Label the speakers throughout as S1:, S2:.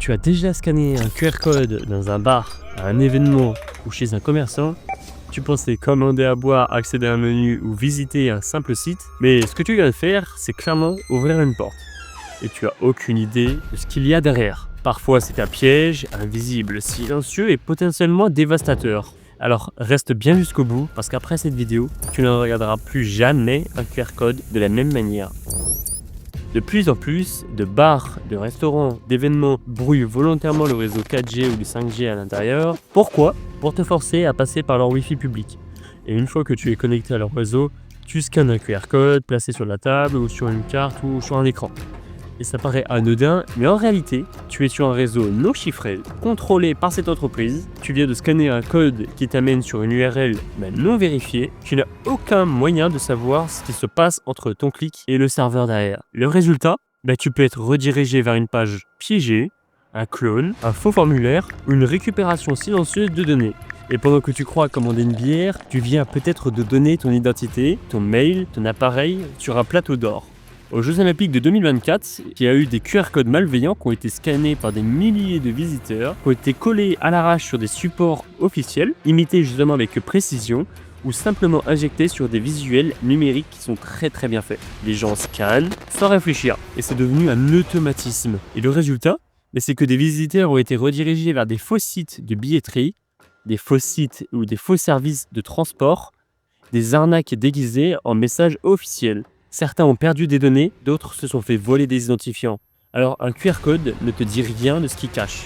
S1: Tu as déjà scanné un QR code dans un bar, à un événement ou chez un commerçant? Tu pensais commander à boire, accéder à un menu ou visiter un simple site, mais ce que tu viens de faire, c'est clairement ouvrir une porte. Et tu as aucune idée de ce qu'il y a derrière. Parfois c'est un piège, invisible, silencieux et potentiellement dévastateur. Alors reste bien jusqu'au bout parce qu'après cette vidéo, tu ne regarderas plus jamais un QR code de la même manière. De plus en plus de bars, de restaurants, d'événements brouillent volontairement le réseau 4G ou le 5G à l'intérieur. Pourquoi? Pour te forcer à passer par leur Wi-Fi public. Et une fois que tu es connecté à leur réseau, tu scannes un QR code placé sur la table ou sur une carte ou sur un écran. Et ça paraît anodin, mais en réalité, tu es sur un réseau non chiffré, contrôlé par cette entreprise. Tu viens de scanner un code qui t'amène sur une URL mais non vérifiée. Tu n'as aucun moyen de savoir ce qui se passe entre ton clic et le serveur derrière. Le résultat, tu peux être redirigé vers une page piégée, un clone, un faux formulaire ou une récupération silencieuse de données. Et pendant que tu crois commander une bière, tu viens peut-être de donner ton identité, ton mail, ton appareil sur un plateau d'or. Aux Jeux Olympiques de 2024, il y a eu des QR codes malveillants qui ont été scannés par des milliers de visiteurs, qui ont été collés à l'arrache sur des supports officiels, imités justement avec précision, ou simplement injectés sur des visuels numériques qui sont très bien faits. Les gens scannent sans réfléchir, et c'est devenu un automatisme. Et le résultat, c'est que des visiteurs ont été redirigés vers des faux sites de billetterie, des faux sites ou des faux services de transport, des arnaques déguisées en messages officiels. Certains ont perdu des données, d'autres se sont fait voler des identifiants. Alors un QR code ne te dit rien de ce qu'il cache.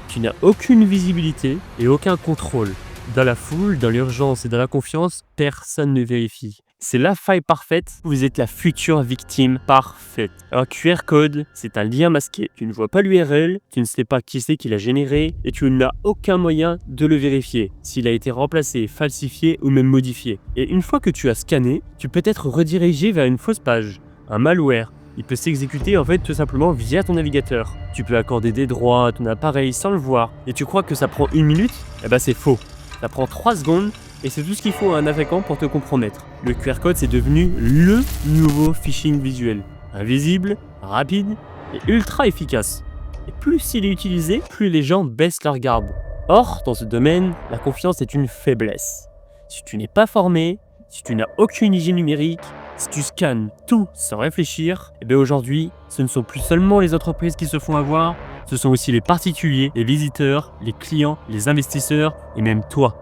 S1: Tu n'as aucune visibilité et aucun contrôle. Dans la foule, dans l'urgence et dans la confiance, personne ne vérifie. C'est la faille parfaite, vous êtes la future victime parfaite. Un QR code, c'est un lien masqué. Tu ne vois pas l'URL, tu ne sais pas qui c'est qui l'a généré et tu n'as aucun moyen de le vérifier, s'il a été remplacé, falsifié ou même modifié. Et une fois que tu as scanné, tu peux être redirigé vers une fausse page, un malware. Il peut s'exécuter tout simplement via ton navigateur. Tu peux accorder des droits à ton appareil sans le voir. Et tu crois que ça prend 1 minute? C'est faux. Ça prend 3 secondes. Et c'est tout ce qu'il faut à un attaquant pour te compromettre. Le QR code, c'est devenu le nouveau phishing visuel. Invisible, rapide et ultra efficace. Et plus il est utilisé, plus les gens baissent leur garde. Or, dans ce domaine, la confiance est une faiblesse. Si tu n'es pas formé, si tu n'as aucune hygiène numérique, si tu scannes tout sans réfléchir, aujourd'hui, ce ne sont plus seulement les entreprises qui se font avoir, ce sont aussi les particuliers, les visiteurs, les clients, les investisseurs et même toi.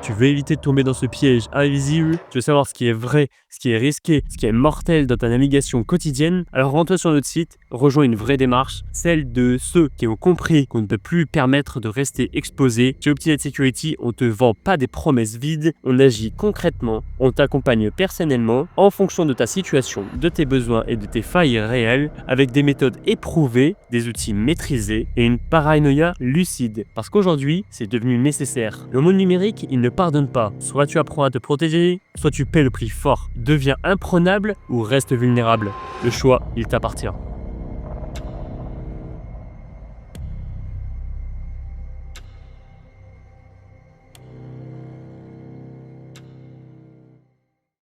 S1: Tu veux éviter de tomber dans ce piège invisible, tu veux savoir ce qui est vrai, ce qui est risqué, ce qui est mortel dans ta navigation quotidienne, alors rends-toi sur notre site, rejoins une vraie démarche, celle de ceux qui ont compris qu'on ne peut plus permettre de rester exposé. Chez Optinet Security, on ne te vend pas des promesses vides, on agit concrètement, on t'accompagne personnellement en fonction de ta situation, de tes besoins et de tes failles réelles, avec des méthodes éprouvées, des outils maîtrisés et une paranoïa lucide. Parce qu'aujourd'hui, c'est devenu nécessaire. Le monde numérique, il ne pardonne pas. Soit tu apprends à te protéger, soit tu paies le prix fort. Deviens imprenable ou reste vulnérable. Le choix, il t'appartient.